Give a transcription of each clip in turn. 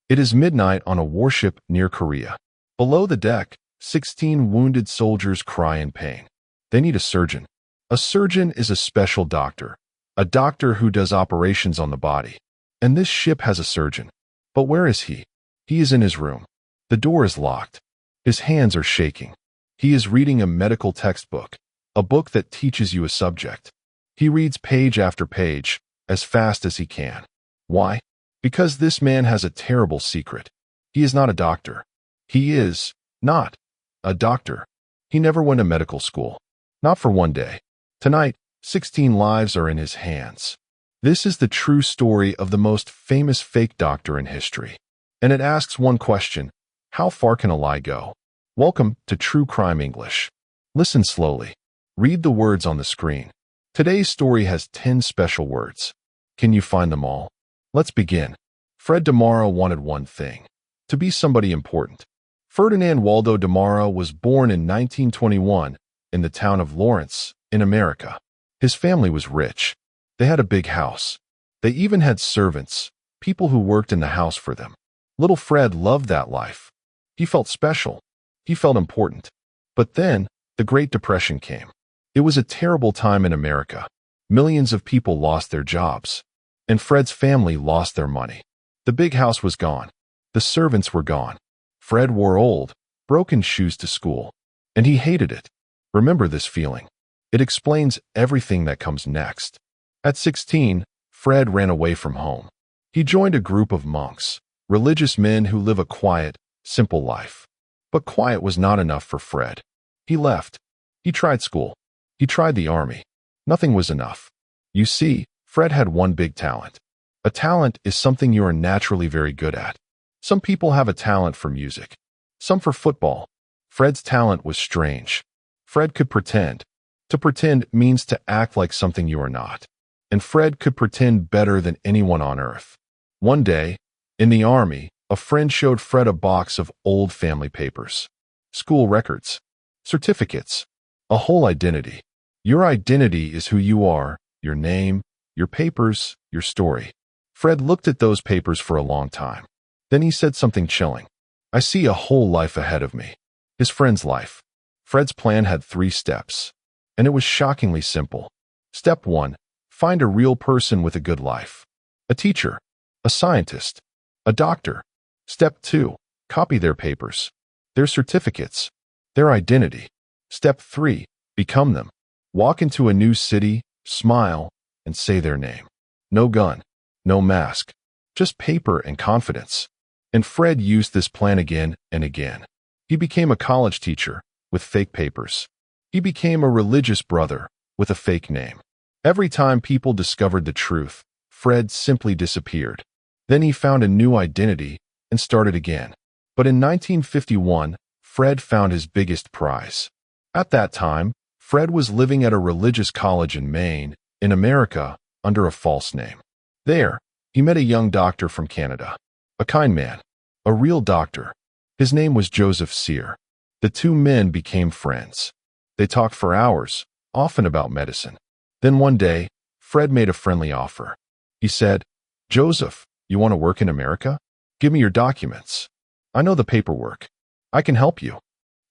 It is midnight on a warship near Korea. Below the deck, 16 wounded soldiers cry in pain. They need a surgeon. A surgeon is a special doctor, a doctor who does operations on the body. And this ship has a surgeon. But where is he? He is in his room. The door is locked. His hands are shaking. He is reading a medical textbook, a book that teaches you a subject. He reads page after page, as fast as he can. Why? Because this man has a terrible secret. He is not a doctor. He is not a doctor. He never went to medical school. Not for one day. Tonight, 16 lives are in his hands. This is the true story of the most famous fake doctor in history. And it asks one question: how far can a lie go? Welcome to True Crime English. Listen slowly. Read the words on the screen. Today's story has 10 special words. Can you find them all? Let's begin. Fred Demara wanted one thing: to be somebody important. Ferdinand Demara was born in 1921 in the town of Lawrence, in America. His family was rich. They had a big house. They even had servants, people who worked in the house for them. Little Fred loved that life. He felt special. He felt important. But then, the Great Depression came. It was a terrible time in America. Millions of people lost their jobs. And Fred's family lost their money. The big house was gone. The servants were gone. Fred wore old, broken shoes to school. And he hated it. Remember this feeling. It explains everything that comes next. At 16, Fred ran away from home. He joined a group of monks, religious men who live a quiet, simple life. But quiet was not enough for Fred. He left. He tried school. He tried the army. Nothing was enough. You see, Fred had one big talent. A talent is something you are naturally very good at. Some people have a talent for music. Some for football. Fred's talent was strange. Fred could pretend. To pretend means to act like something you are not. And Fred could pretend better than anyone on earth. One day, in the army, a friend showed Fred a box of old family papers. School records. Certificates. A whole identity. Your identity is who you are, your name, your papers, your story. Fred looked at those papers for a long time. Then he said something chilling. I see a whole life ahead of me. His friend's life. Fred's plan had 3 steps. And it was shockingly simple. Step 1. Find a real person with a good life. A teacher. A scientist. A doctor. Step 2. Copy their papers. Their certificates. Their identity. Step 3. Become them. Walk into a new city, smile, and say their name. No gun. No mask. Just paper and confidence. And Fred used this plan again and again. He became a college teacher with fake papers. He became a religious brother with a fake name. Every time people discovered the truth, Fred simply disappeared. Then he found a new identity and started again. But in 1951, Fred found his biggest prize. At that time, Fred was living at a religious college in Maine, in America, under a false name. There, he met a young doctor from Canada. A kind man. A real doctor. His name was Joseph Sear. The 2 men became friends. They talked for hours, often about medicine. Then one day, Fred made a friendly offer. He said, Joseph, you want to work in America? Give me your documents. I know the paperwork. I can help you.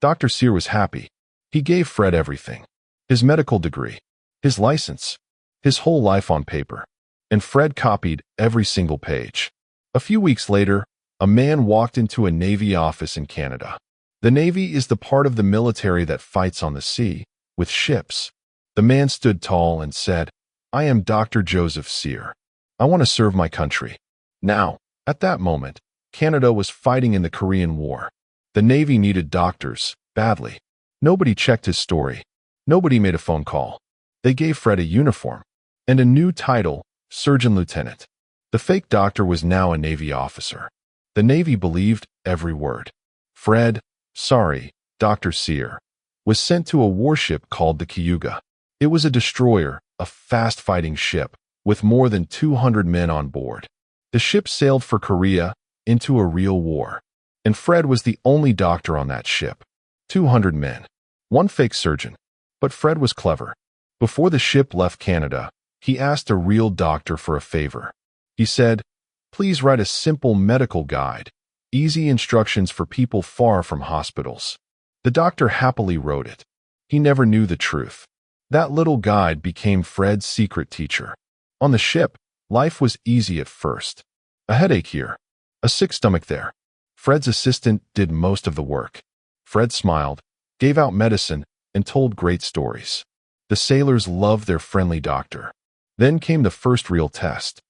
Dr. Sear was happy. He gave Fred everything. His medical degree. His license. His whole life on paper. And Fred copied every single page. A few weeks later, a man walked into a Navy office in Canada. The Navy is the part of the military that fights on the sea, with ships. The man stood tall and said, I am Dr. Joseph Sear. I want to serve my country. Now, at that moment, Canada was fighting in the Korean War. The Navy needed doctors, badly. Nobody checked his story. Nobody made a phone call. They gave Fred a uniform and a new title, Surgeon Lieutenant. The fake doctor was now a Navy officer. The Navy believed every word. Fred, Dr. Sear, was sent to a warship called the Cayuga. It was a destroyer, a fast-fighting ship, with more than 200 men on board. The ship sailed for Korea into a real war. And Fred was the only doctor on that ship. 200 men. One fake surgeon. But Fred was clever. Before the ship left Canada, he asked a real doctor for a favor. He said, Please write a simple medical guide. Easy instructions for people far from hospitals." The doctor happily wrote it. He never knew the truth. That little guide became Fred's secret teacher. On the ship, life was easy at first. A headache here, a sick stomach there. Fred's assistant did most of the work. Fred smiled, gave out medicine, and told great stories. The sailors loved their friendly doctor. Then came the first real test.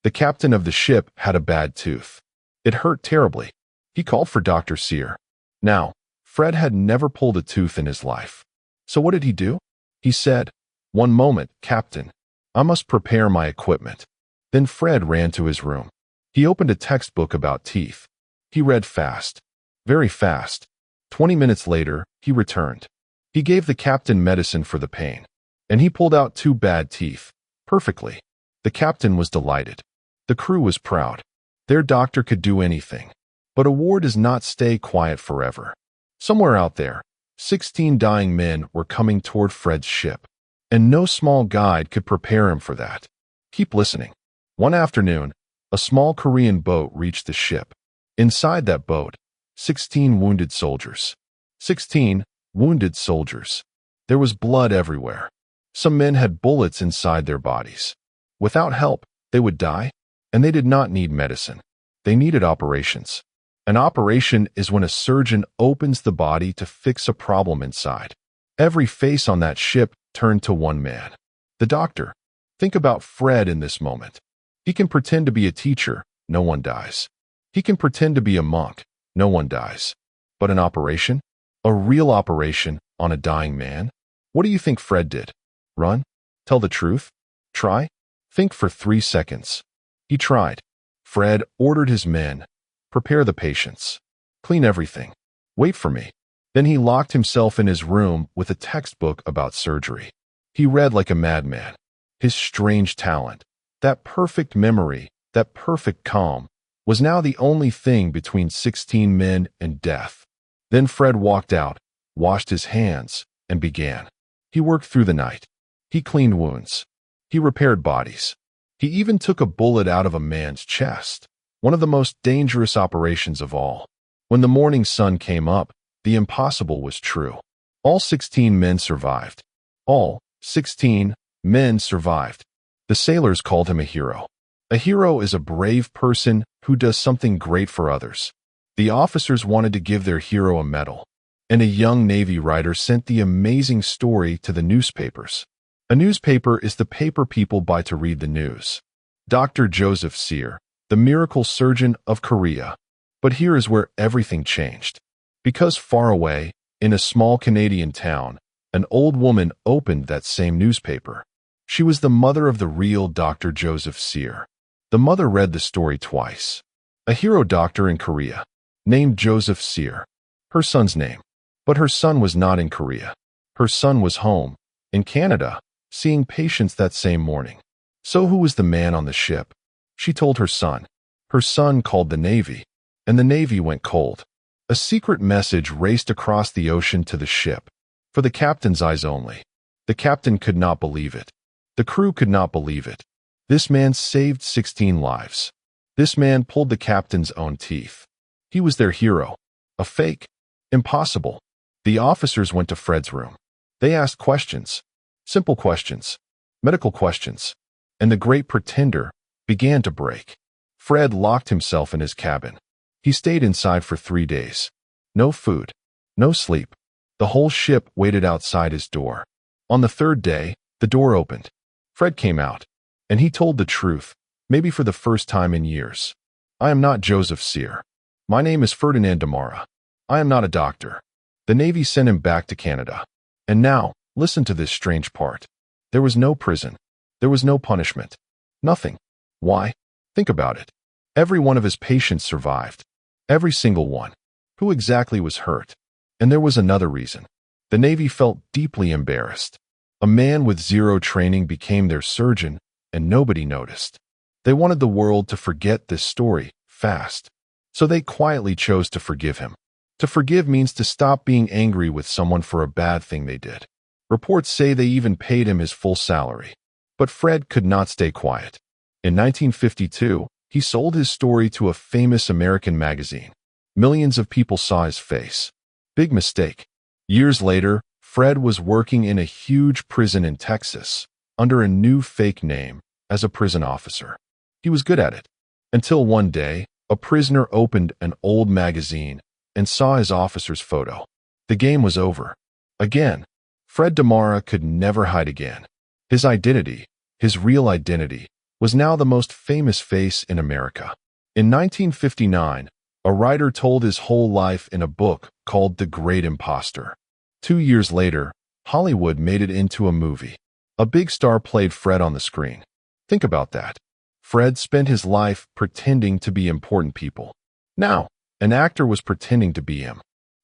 The captain of the ship had a bad tooth. It hurt terribly. He called for Dr. Sear. Now, Fred had never pulled a tooth in his life. So what did he do? He said, "One moment, Captain. I must prepare my equipment." Then Fred ran to his room. He opened a textbook about teeth. He read fast, very fast. 20 minutes later, he returned. He gave the captain medicine for the pain, and he pulled out 2 bad teeth, perfectly. The captain was delighted. The crew was proud. Their doctor could do anything. But a war does not stay quiet forever. Somewhere out there, 16 dying men were coming toward Fred's ship, and no small guide could prepare him for that. Keep listening. One afternoon, a small Korean boat reached the ship. Inside that boat, 16 wounded soldiers. 16 wounded soldiers. There was blood everywhere. Some men had bullets inside their bodies. Without help, they would die, and they did not need medicine. They needed operations. An operation is when a surgeon opens the body to fix a problem inside. Every face on that ship turned to one man. The doctor. Think about Fred in this moment. He can pretend to be a teacher, no one dies. He can pretend to be a monk, no one dies. But an operation? A real operation on a dying man? What do you think Fred did? Run? Tell the truth? Try? Think for 3 seconds. He tried. Fred ordered his men, "Prepare the patients. Clean everything. Wait for me." Then he locked himself in his room with a textbook about surgery. He read like a madman. His strange talent, that perfect memory, that perfect calm, was now the only thing between 16 men and death. Then Fred walked out, washed his hands, and began. He worked through the night. He cleaned wounds. He repaired bodies. He even took a bullet out of a man's chest, one of the most dangerous operations of all. When the morning sun came up, the impossible was true. All 16 men survived. All 16 men survived. The sailors called him a hero. A hero is a brave person who does something great for others. The officers wanted to give their hero a medal, and a young Navy writer sent the amazing story to the newspapers. A newspaper is the paper people buy to read the news. Dr. Joseph Sear, the miracle surgeon of Korea. But here is where everything changed. Because far away, in a small Canadian town, an old woman opened that same newspaper. She was the mother of the real Dr. Joseph Sear. The mother read the story twice. A hero doctor in Korea, named Joseph Sear. Her son's name. But her son was not in Korea. Her son was home, in Canada, seeing patients that same morning. So who was the man on the ship? She told her son. Her son called the Navy, and the Navy went cold. A secret message raced across the ocean to the ship, for the captain's eyes only. The captain could not believe it. The crew could not believe it. This man saved 16 lives. This man pulled the captain's own teeth. He was their hero. A fake? Impossible. The officers went to Fred's room. They asked questions. Simple questions. Medical questions. And the great pretender began to break. Fred locked himself in his cabin. He stayed inside for 3 days. No food. No sleep. The whole ship waited outside his door. On the 3rd day, the door opened. Fred came out, and he told the truth, maybe for the first time in years. I am not Joseph Sear. My name is Ferdinand Demara. I am not a doctor. The Navy sent him back to Canada. And now, listen to this strange part. There was no prison. There was no punishment. Nothing. Why? Think about it. Every one of his patients survived. Every single one. Who exactly was hurt? And there was another reason. The Navy felt deeply embarrassed. A man with 0 training became their surgeon, and nobody noticed. They wanted the world to forget this story fast. So they quietly chose to forgive him. To forgive means to stop being angry with someone for a bad thing they did. Reports say they even paid him his full salary. But Fred could not stay quiet. In 1952, He sold his story to a famous American magazine. Millions of people saw his face. Big mistake. Years later, Fred was working in a huge prison in Texas, under a new fake name, as a prison officer. He was good at it. Until one day, a prisoner opened an old magazine and saw his officer's photo. The game was over. Again. Fred Demara could never hide again. His identity, his real identity, was now the most famous face in America. In 1959, a writer told his whole life in a book called The Great Imposter. 2 years later, Hollywood made it into a movie. A big star played Fred on the screen. Think about that. Fred spent his life pretending to be important people. Now, an actor was pretending to be him.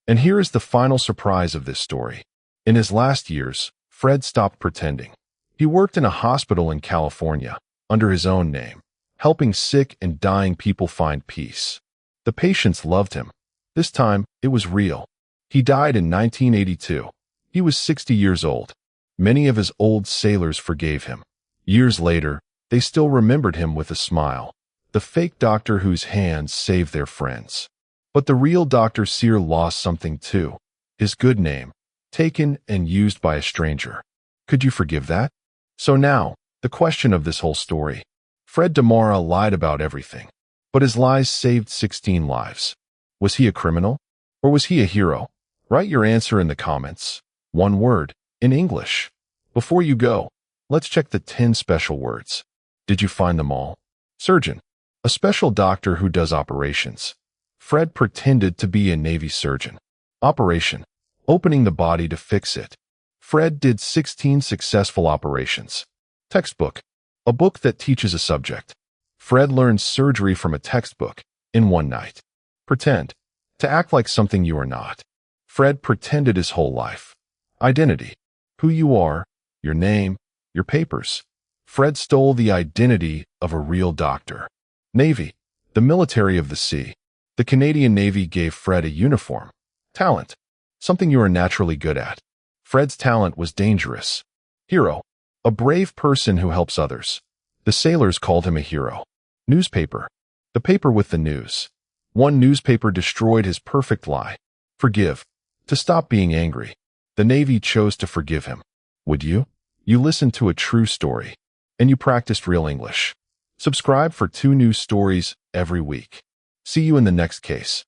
And here is the final surprise of this story. In his last years, Fred stopped pretending. He worked in a hospital in California, under his own name, helping sick and dying people find peace. The patients loved him. This time, it was real. He died in 1982. He was 60 years old. Many of his old sailors forgave him. Years later, they still remembered him with a smile. The fake doctor whose hands saved their friends. But the real Dr. Sear lost something too. His good name, taken and used by a stranger. Could you forgive that? So now, the question of this whole story. Fred Demara lied about everything. But his lies saved 16 lives. Was he a criminal? Or was he a hero? Write your answer in the comments. One word, in English. Before you go, let's check the 10 special words. Did you find them all? Surgeon. A special doctor who does operations. Fred pretended to be a Navy surgeon. Operation. Opening the body to fix it. Fred did 16 successful operations. Textbook. A book that teaches a subject. Fred learned surgery from a textbook in one night. Pretend. To act like something you are not. Fred pretended his whole life. Identity. Who you are, your name, your papers. Fred stole the identity of a real doctor. Navy. The military of the sea. The Canadian Navy gave Fred a uniform. Talent. Something you are naturally good at. Fred's talent was dangerous. Hero. A brave person who helps others. The sailors called him a hero. Newspaper. The paper with the news. One newspaper destroyed his perfect lie. Forgive. To stop being angry. The Navy chose to forgive him. Would you? You listened to a true story. And you practiced real English. Subscribe for 2 new stories every week. See you in the next case.